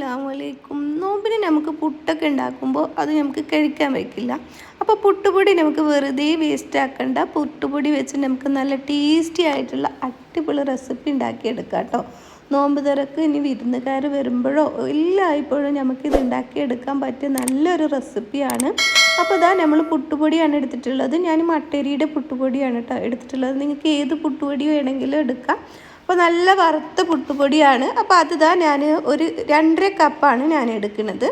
അസ്സലാമലൈക്കും. നോമ്പിന് നമുക്ക് പുട്ടൊക്കെ ഉണ്ടാക്കുമ്പോൾ അത് നമുക്ക് കഴിക്കാൻ വയ്ക്കില്ല. അപ്പോൾ പുട്ടുപൊടി നമുക്ക് വെറുതെ വേസ്റ്റ് ആക്കണ്ട. പുട്ടുപൊടി വെച്ച് നമുക്ക് നല്ല ടേസ്റ്റി ആയിട്ടുള്ള അടിപൊളി റെസിപ്പി ഉണ്ടാക്കിയെടുക്കാം കേട്ടോ. നോമ്പ് തുറക്ക് ഇനി വിരുന്നുകാർ വരുമ്പോഴോ എല്ലായ്പ്പോഴും നമുക്കിത് ഉണ്ടാക്കിയെടുക്കാൻ പറ്റിയ നല്ലൊരു റെസിപ്പിയാണ്. അപ്പോൾ ഇതാ നമ്മൾ പുട്ടുപൊടിയാണ് എടുത്തിട്ടുള്ളത്. ഞാൻ മട്ടരിയുടെ പുട്ടുപൊടിയാണ് കേട്ടോ എടുത്തിട്ടുള്ളത്. നിങ്ങൾക്ക് ഏത് പുട്ടുപൊടി വേണമെങ്കിലും എടുക്കാം. അപ്പോൾ നല്ല വറുത്ത പുട്ടുപൊടിയാണ്. അപ്പോൾ അതിതാ ഞാൻ ഒരു 2.5 കപ്പാണ് ഞാൻ എടുക്കുന്നത്.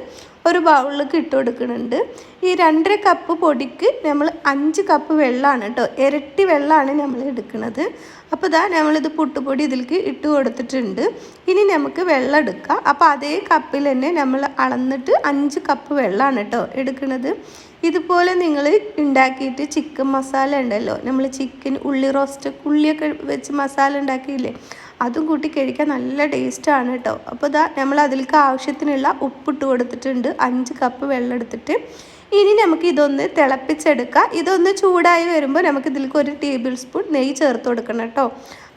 ഒരു ബൗളിലേക്ക് ഇട്ട് കൊടുക്കുന്നുണ്ട്. ഈ 2.5 കപ്പ് പൊടിക്ക് നമ്മൾ 5 കപ്പ് വെള്ളമാണ് കേട്ടോ, ഇരട്ടി വെള്ളമാണ് നമ്മൾ എടുക്കുന്നത്. അപ്പോൾ ഇതാ നമ്മളിത് പുട്ടുപൊടി ഇതിലേക്ക് ഇട്ട് കൊടുത്തിട്ടുണ്ട്. ഇനി നമുക്ക് വെള്ളം എടുക്കാം. അപ്പോൾ അതേ കപ്പിൽ തന്നെ നമ്മൾ അളന്നിട്ട് 5 കപ്പ് വെള്ളമാണ് കേട്ടോ എടുക്കുന്നത്. ഇതുപോലെ നിങ്ങൾ ഉണ്ടാക്കിയിട്ട് ചിക്കൻ മസാല ഉണ്ടല്ലോ, നമ്മൾ ചിക്കൻ ഉള്ളി റോസ്റ്റ് ഉള്ളിയൊക്കെ വെച്ച് മസാല ഉണ്ടാക്കിയില്ലേ, അതും കൂട്ടി കഴിക്കാൻ നല്ല ടേസ്റ്റാണ് കേട്ടോ. അപ്പോൾ ഇതാ നമ്മൾ അതിലേക്ക് ആവശ്യത്തിനുള്ള ഉപ്പിട്ട് കൊടുത്തിട്ടുണ്ട്. 5 കപ്പ് വെള്ളം എടുത്തിട്ട് ഇനി നമുക്ക് ഇതൊന്ന് തിളപ്പിച്ചെടുക്കാം. ഇതൊന്ന് ചൂടായി വരുമ്പോൾ നമുക്ക് ഇതിലേക്ക് 1 ടേബിൾ സ്പൂൺ നെയ്യ് ചേർത്ത് കൊടുക്കണം കേട്ടോ.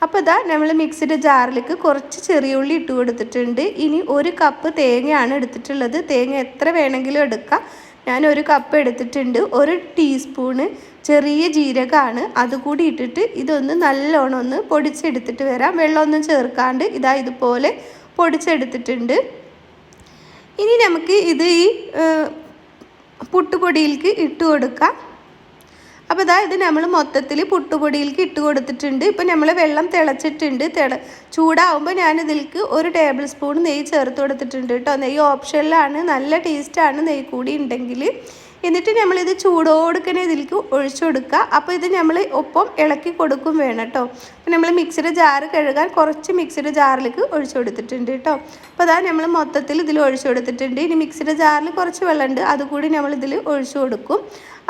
അപ്പോൾ ഇതാ നമ്മൾ മിക്സിയുടെ ജാറിലേക്ക് കുറച്ച് ചെറിയ ഉള്ളി ഇട്ട് കൊടുത്തിട്ടുണ്ട്. ഇനി 1 കപ്പ് തേങ്ങയാണ് എടുത്തിട്ടുള്ളത്. തേങ്ങ എത്ര വേണമെങ്കിലും എടുക്കാം. ഞാൻ 1 കപ്പ് എടുത്തിട്ടുണ്ട്. 1 ടീസ്പൂണ് ചെറിയ ജീരകമാണ്, അതുകൂടി ഇട്ടിട്ട് ഇതൊന്ന് നല്ലോണം ഒന്ന് പൊടിച്ചെടുത്തിട്ട് വരാം. വെള്ളമൊന്നും ചേർക്കാണ്ട് ഇതാ ഇതുപോലെ പൊടിച്ചെടുത്തിട്ടുണ്ട്. ഇനി നമുക്ക് ഇത് ഈ പുട്ടുപൊടിയിലേക്ക് ഇട്ട് കൊടുക്കാം. അപ്പോൾ ഇതാ ഇത് നമ്മൾ മൊത്തത്തിൽ പുട്ടുപൊടിയിലേക്ക് ഇട്ട് കൊടുത്തിട്ടുണ്ട്. ഇപ്പോൾ നമ്മൾ വെള്ളം തിളച്ചിട്ടുണ്ട്. ചൂടാവുമ്പോൾ ഞാനിതിലേക്ക് 1 ടേബിൾ സ്പൂൺ നെയ്യ് ചേർത്ത് കൊടുത്തിട്ടുണ്ട് കേട്ടോ. നെയ്യ് ഓപ്ഷനിലാണ്, നല്ല ടേസ്റ്റാണ് നെയ്യ് കൂടി ഉണ്ടെങ്കിൽ. എന്നിട്ട് നമ്മളിത് ചൂടോടുക്കനെ ഇതിലേക്ക് ഒഴിച്ചു കൊടുക്കുക. അപ്പോൾ ഇത് നമ്മൾ ഒപ്പം ഇളക്കി കൊടുക്കും വേണം കേട്ടോ. അപ്പോൾ നമ്മൾ മിക്സിയുടെ ജാറ് കഴുകാൻ കുറച്ച് മിക്സിയുടെ ജാറിലേക്ക് ഒഴിച്ചു കൊടുത്തിട്ടുണ്ട് കേട്ടോ. അപ്പോൾ അതാ നമ്മൾ മൊത്തത്തിൽ ഇതിൽ ഒഴിച്ചു കൊടുത്തിട്ടുണ്ട്. ഇനി മിക്സിയുടെ ജാറിൽ കുറച്ച് വെള്ളമുണ്ട്, അതുകൂടി നമ്മളിതിൽ ഒഴിച്ചു കൊടുക്കും.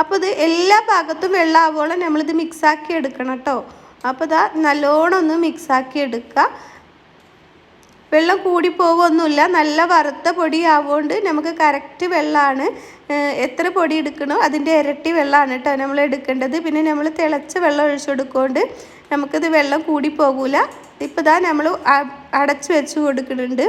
അപ്പോൾ ഇത് എല്ലാ ഭാഗത്തും വെള്ളമാവോളം നമ്മളിത് മിക്സാക്കി എടുക്കണം കേട്ടോ. അപ്പോൾ ഇതാ നല്ലോണം ഒന്ന് മിക്സാക്കി എടുക്കുക. വെള്ളം കൂടിപ്പോകൊന്നുമില്ല. നല്ല വറുത്ത പൊടി ആവുകൊണ്ട് നമുക്ക് കറക്റ്റ് വെള്ളമാണ്. എത്ര പൊടി എടുക്കണോ അതിൻ്റെ ഇരട്ടി വെള്ളമാണ് കേട്ടോ നമ്മൾ എടുക്കേണ്ടത്. പിന്നെ നമ്മൾ തിളച്ച വെള്ളം ഒഴിച്ചു കൊടുക്കുകൊണ്ട് നമുക്കിത് വെള്ളം കൂടിപ്പോകില്ല. ഇപ്പോൾ ഇതാ നമ്മൾ അടച്ച് വെച്ച് കൊടുക്കുന്നുണ്ട്.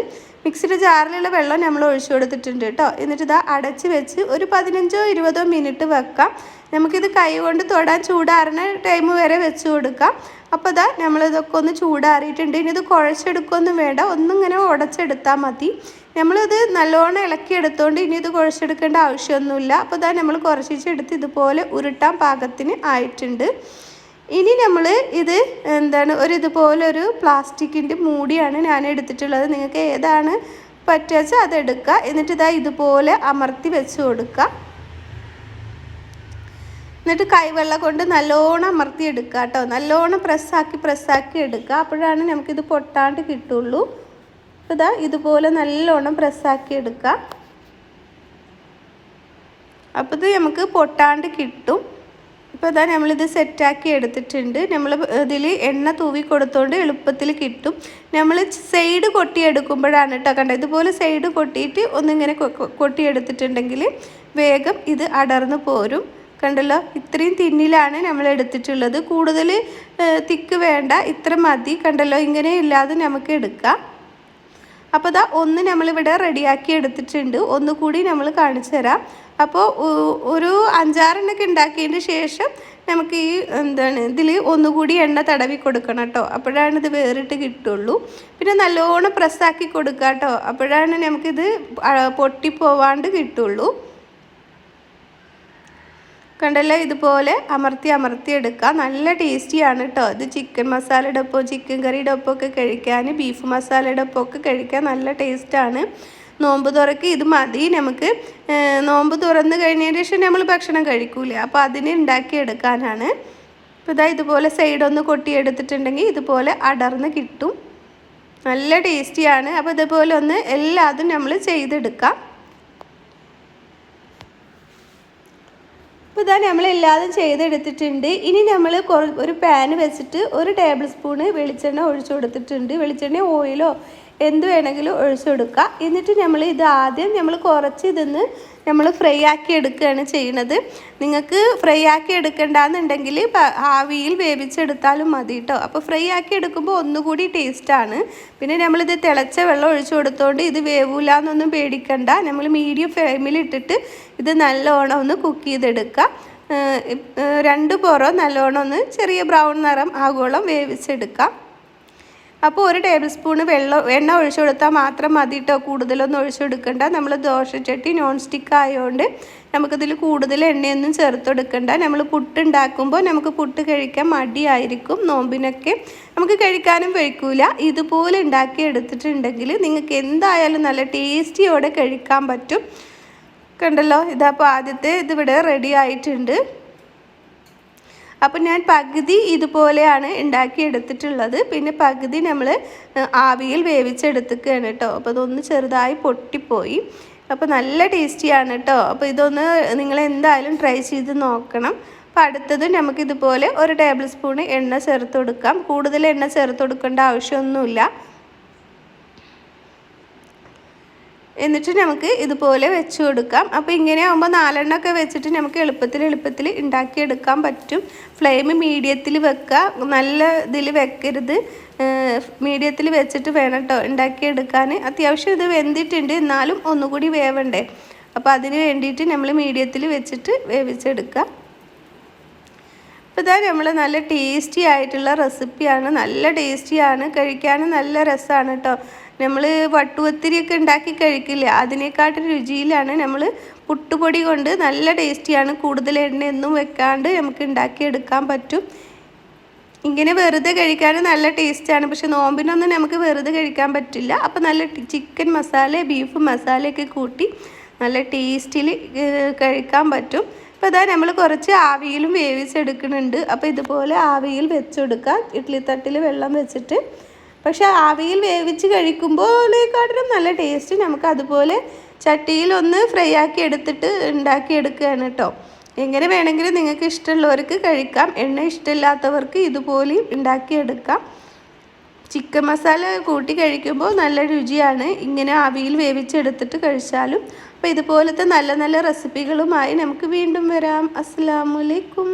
മിക്സിയുടെ ജാറിലുള്ള വെള്ളം നമ്മൾ ഒഴിച്ചു കൊടുത്തിട്ടുണ്ട് കേട്ടോ. എന്നിട്ട് ഇതാ അടച്ച് വെച്ച് ഒരു 15-20 മിനിറ്റ് വെക്കാം. നമുക്കിത് കൈ കൊണ്ട് തൊടാൻ ചൂടാറുന്ന ടൈം വരെ വെച്ച് കൊടുക്കാം. അപ്പോൾ ഇതാ നമ്മളിതൊക്കെ ഒന്ന് ചൂടാറിയിട്ടുണ്ട്. ഇനി ഇത് കുഴച്ചെടുക്കൊന്നും വേണ്ട, ഒന്നിങ്ങനെ ഉടച്ചെടുത്താൽ മതി. നമ്മളിത് നല്ലോണം ഇളക്കിയെടുത്തോണ്ട് ഇനി ഇത് കുഴച്ചെടുക്കേണ്ട ആവശ്യമൊന്നുമില്ല. അപ്പോൾ ഇതാ നമ്മൾ കുറച്ചെടുത്ത് ഇതുപോലെ ഉരുട്ടാൻ പാകത്തിന് ആയിട്ടുണ്ട്. ഇനി നമ്മൾ ഇത് ഇതുപോലൊരു പ്ലാസ്റ്റിക്കിൻ്റെ മൂടിയാണ് ഞാൻ എടുത്തിട്ടുള്ളത്. നിങ്ങൾക്ക് ഏതാണ് പറ്റുക അതെടുക്കുക. എന്നിട്ട് ഇതാ ഇതുപോലെ അമർത്തി വെച്ച് കൊടുക്കുക. എന്നിട്ട് കൈവെള്ളം കൊണ്ട് നല്ലോണം അമർത്തി എടുക്കുക കേട്ടോ. നല്ലോണം പ്രസ്സാക്കി എടുക്കുക. അപ്പോഴാണ് നമുക്കിത് പൊട്ടാണ്ട് കിട്ടുള്ളൂ. അപ്പോൾ ഇതാ ഇതുപോലെ നല്ലോണം പ്രസ്സാക്കി എടുക്കുക. അപ്പോൾ ഇത് നമുക്ക് പൊട്ടാണ്ട് കിട്ടും. ഇപ്പോൾ ഇതാ നമ്മളിത് സെറ്റാക്കി എടുത്തിട്ടുണ്ട്. നമ്മൾ ഇതിൽ എണ്ണ തൂവി കൊടുത്തോണ്ട് എളുപ്പത്തിൽ കിട്ടും. നമ്മൾ സൈഡ് കൊട്ടിയെടുക്കുമ്പോഴാണ് കേട്ടോ കണ്ടോ, ഇതുപോലെ സൈഡ് കൊട്ടിയിട്ട് ഒന്നിങ്ങനെ കൊട്ടിയെടുത്തിട്ടുണ്ടെങ്കിൽ വേഗം ഇത് അടർന്നു പോരും. കണ്ടല്ലോ, ഇത്രയും തിന്നിലാണ് നമ്മൾ എടുത്തിട്ടുള്ളത്. കൂടുതൽ തിക്ക് വേണ്ട, ഇത്ര മതി. കണ്ടല്ലോ, ഇങ്ങനെ ഇല്ലാതെ നമുക്ക് എടുക്കാം. അപ്പോൾ ഇതാ ഒന്ന് നമ്മളിവിടെ റെഡിയാക്കി എടുത്തിട്ടുണ്ട്. ഒന്നുകൂടി നമ്മൾ കാണിച്ചു തരാം. അപ്പോൾ ഒരു 5-6 എണ്ണൊക്കെ ഉണ്ടാക്കിയതിന് ശേഷം നമുക്ക് ഈ ഇതിൽ ഒന്നുകൂടി എണ്ണ തടവി കൊടുക്കണം കേട്ടോ. അപ്പോഴാണ് ഇത് വേറിട്ട് കിട്ടുള്ളൂ. പിന്നെ നല്ലോണം പ്രസ്സാക്കി കൊടുക്കുക കേട്ടോ. അപ്പോഴാണ് നമുക്കിത് പൊട്ടിപ്പോവാണ്ട് കിട്ടുള്ളൂ. കണ്ടല്ലോ, ഇതുപോലെ അമർത്തി എടുക്കുക. നല്ല ടേസ്റ്റിയാണ് കേട്ടോ. ഇത് ചിക്കൻ മസാലയുടെ ഒപ്പം ചിക്കൻ കറിയുടെ ഒപ്പമൊക്കെ കഴിക്കാൻ, ബീഫ് മസാലയുടെ ഒപ്പമൊക്കെ കഴിക്കാൻ നല്ല ടേസ്റ്റാണ്. നോമ്പ് തുറക്ക് ഇത് മതി നമുക്ക്. നോമ്പ് തുറന്ന് കഴിഞ്ഞതിന് ശേഷം നമ്മൾ ഭക്ഷണം കഴിക്കൂലേ, അപ്പോൾ അതിന് ഉണ്ടാക്കിയെടുക്കാനാണ്. അപ്പോൾ ഇതാ ഇതുപോലെ സൈഡൊന്ന് കൊട്ടിയെടുത്തിട്ടുണ്ടെങ്കിൽ ഇതുപോലെ അടർന്ന് കിട്ടും. നല്ല ടേസ്റ്റിയാണ്. അപ്പോൾ ഇതുപോലെ ഒന്ന് എല്ലാതും നമ്മൾ ചെയ്തെടുക്കാം. അപ്പോൾ ഇതാ നമ്മളെല്ലാതും ചെയ്തെടുത്തിട്ടുണ്ട്. ഇനി നമ്മൾ ഒരു പാൻ വെച്ചിട്ട് 1 ടേബിൾ സ്പൂണ് വെളിച്ചെണ്ണ ഒഴിച്ചു കൊടുത്തിട്ടുണ്ട്. വെളിച്ചെണ്ണ ഓയിലോ എന്ത് വേണമെങ്കിലും ഒഴിച്ചു കൊടുക്കുക. എന്നിട്ട് നമ്മൾ ഇത് ആദ്യം നമ്മൾ കുറച്ച് ഇതൊന്ന് നമ്മൾ ഫ്രൈ ആക്കി എടുക്കുകയാണ് ചെയ്യുന്നത്. നിങ്ങൾക്ക് ഫ്രൈ ആക്കി എടുക്കണ്ടെന്നുണ്ടെങ്കിൽ ആവിയിൽ വേവിച്ചെടുത്താലും മതി കേട്ടോ. അപ്പോൾ ഫ്രൈ ആക്കി എടുക്കുമ്പോൾ ഒന്നുകൂടി ടേസ്റ്റാണ്. പിന്നെ നമ്മളിത് തിളച്ച വെള്ളം ഒഴിച്ചു കൊടുത്തോണ്ട് ഇത് വേവൂല എന്നൊന്നും പേടിക്കണ്ട. നമ്മൾ മീഡിയം ഫ്ലെയിമിൽ ഇട്ടിട്ട് ഇത് നല്ലോണം ഒന്ന് കുക്ക് ചെയ്തെടുക്കുക. 2 പുറം നല്ലോണം ഒന്ന് ചെറിയ ബ്രൗൺ നിറം ആഗോളം വേവിച്ചെടുക്കാം. അപ്പോൾ 1 ടേബിൾ സ്പൂൺ എണ്ണ ഒഴിച്ചു കൊടുത്താൽ മാത്രം മതി കേട്ടോ. കൂടുതലൊന്നും ഒഴിച്ചു കൊടുക്കണ്ട. നമ്മൾ ദോശച്ചട്ടി നോൺ സ്റ്റിക്ക് ആയതുകൊണ്ട് നമുക്കിതിൽ കൂടുതൽ എണ്ണയൊന്നും ചേർത്ത് കൊടുക്കണ്ട. നമ്മൾ പുട്ടുണ്ടാക്കുമ്പോൾ നമുക്ക് പുട്ട് കഴിക്കാൻ മടിയായിരിക്കും. നോമ്പിനൊക്കെ നമുക്ക് കഴിക്കാനും കഴിക്കൂല. ഇതുപോലെ ഉണ്ടാക്കി എടുത്തിട്ടുണ്ടെങ്കിൽ നിങ്ങൾക്ക് എന്തായാലും നല്ല ടേസ്റ്റിയോടെ കഴിക്കാൻ പറ്റും. കണ്ടല്ലോ, ഇതപ്പോൾ ആദ്യത്തെ ഇതിവിടെ റെഡി ആയിട്ടുണ്ട്. അപ്പം ഞാൻ പകുതി ഇതുപോലെയാണ് ഉണ്ടാക്കി എടുത്തിട്ടുള്ളത്. പിന്നെ പകുതി നമ്മൾ ആവിയിൽ വേവിച്ചെടുത്തിക്കുകയാണ് കേട്ടോ. അപ്പോൾ ഇതൊന്ന് ചെറുതായി പൊട്ടിപ്പോയി. അപ്പോൾ നല്ല ടേസ്റ്റിയാണ് കേട്ടോ. അപ്പോൾ ഇതൊന്ന് നിങ്ങൾ എന്തായാലും ട്രൈ ചെയ്ത് നോക്കണം. അപ്പോൾ അടുത്തത് നമുക്കിതുപോലെ 1 ടേബിൾ സ്പൂൺ എണ്ണ ചേർത്ത് കൊടുക്കാം. കൂടുതൽ എണ്ണ ചേർത്ത് കൊടുക്കേണ്ട ആവശ്യമൊന്നുമില്ല. എന്നിട്ട് നമുക്ക് ഇതുപോലെ വെച്ച് കൊടുക്കാം. അപ്പോൾ ഇങ്ങനെ ആകുമ്പോൾ 4 എണ്ണമൊക്കെ വെച്ചിട്ട് നമുക്ക് എളുപ്പത്തിൽ ഉണ്ടാക്കിയെടുക്കാൻ പറ്റും. ഫ്ലെയിം മീഡിയത്തിൽ വെക്കുക. നല്ല ഇതിൽ വെക്കരുത്. മീഡിയത്തിൽ വെച്ചിട്ട് വേണം കേട്ടോ ഉണ്ടാക്കിയെടുക്കാൻ. അത്യാവശ്യം ഇത് വെന്തിട്ടുണ്ട്, എന്നാലും ഒന്നുകൂടി വേവണ്ടേ. അപ്പോൾ അതിന് വേണ്ടിയിട്ട് നമ്മൾ മീഡിയത്തിൽ വെച്ചിട്ട് വേവിച്ചെടുക്കുക. അപ്പോൾ ഇതാ നമ്മൾ നല്ല ടേസ്റ്റി ആയിട്ടുള്ള റെസിപ്പിയാണ്. നല്ല ടേസ്റ്റിയാണ്, കഴിക്കാനും നല്ല രസമാണ് കേട്ടോ. നമ്മൾ വട്ടുപത്തിരിയൊക്കെ ഉണ്ടാക്കി കഴിക്കില്ല, അതിനേക്കാട്ടും രുചിയിലാണ് നമ്മൾ പുട്ടുപൊടി കൊണ്ട്. നല്ല ടേസ്റ്റിയാണ്. കൂടുതൽ എണ്ണയൊന്നും വെക്കാണ്ട് നമുക്ക് ഉണ്ടാക്കിയെടുക്കാൻ പറ്റും. ഇങ്ങനെ വെറുതെ കഴിക്കാനും നല്ല ടേസ്റ്റാണ്. പക്ഷെ നോമ്പിനൊന്നും നമുക്ക് വെറുതെ കഴിക്കാൻ പറ്റില്ല. അപ്പോൾ നല്ല ചിക്കൻ മസാല, ബീഫ് മസാലയൊക്കെ കൂട്ടി നല്ല ടേസ്റ്റിൽ കഴിക്കാൻ പറ്റും. അപ്പോൾ ഇതാ നമ്മൾ കുറച്ച് ആവിയിലും വേവിച്ചെടുക്കുന്നുണ്ട്. അപ്പോൾ ഇതുപോലെ ആവിയിൽ വെച്ചെടുക്കുക. ഇഡ്ഡലിത്തട്ടിൽ വെള്ളം വെച്ചിട്ട്. പക്ഷെ ആവിയിൽ വേവിച്ച് കഴിക്കുമ്പോഴേക്കാട്ടിലും നല്ല ടേസ്റ്റ് നമുക്ക് അതുപോലെ ചട്ടിയിലൊന്ന് ഫ്രൈ ആക്കി എടുത്തിട്ട് ഉണ്ടാക്കിയെടുക്കുകയാണ് കേട്ടോ. എങ്ങനെ വേണമെങ്കിലും നിങ്ങൾക്ക് ഇഷ്ടമുള്ളവർക്ക് കഴിക്കാം. എണ്ണ ഇഷ്ടമില്ലാത്തവർക്ക് ഇതുപോലെയും ഉണ്ടാക്കിയെടുക്കാം. ചിക്കൻ മസാല കൂട്ടി കഴിക്കുമ്പോൾ നല്ല രുചിയാണ്. ഇങ്ങനെ ആവിയിൽ വേവിച്ചെടുത്തിട്ട് കഴിച്ചാലും. അപ്പോൾ ഇതുപോലത്തെ നല്ല നല്ല റെസിപ്പികളുമായി നമുക്ക് വീണ്ടും വരാം. അസ്സലാമു അലൈക്കും.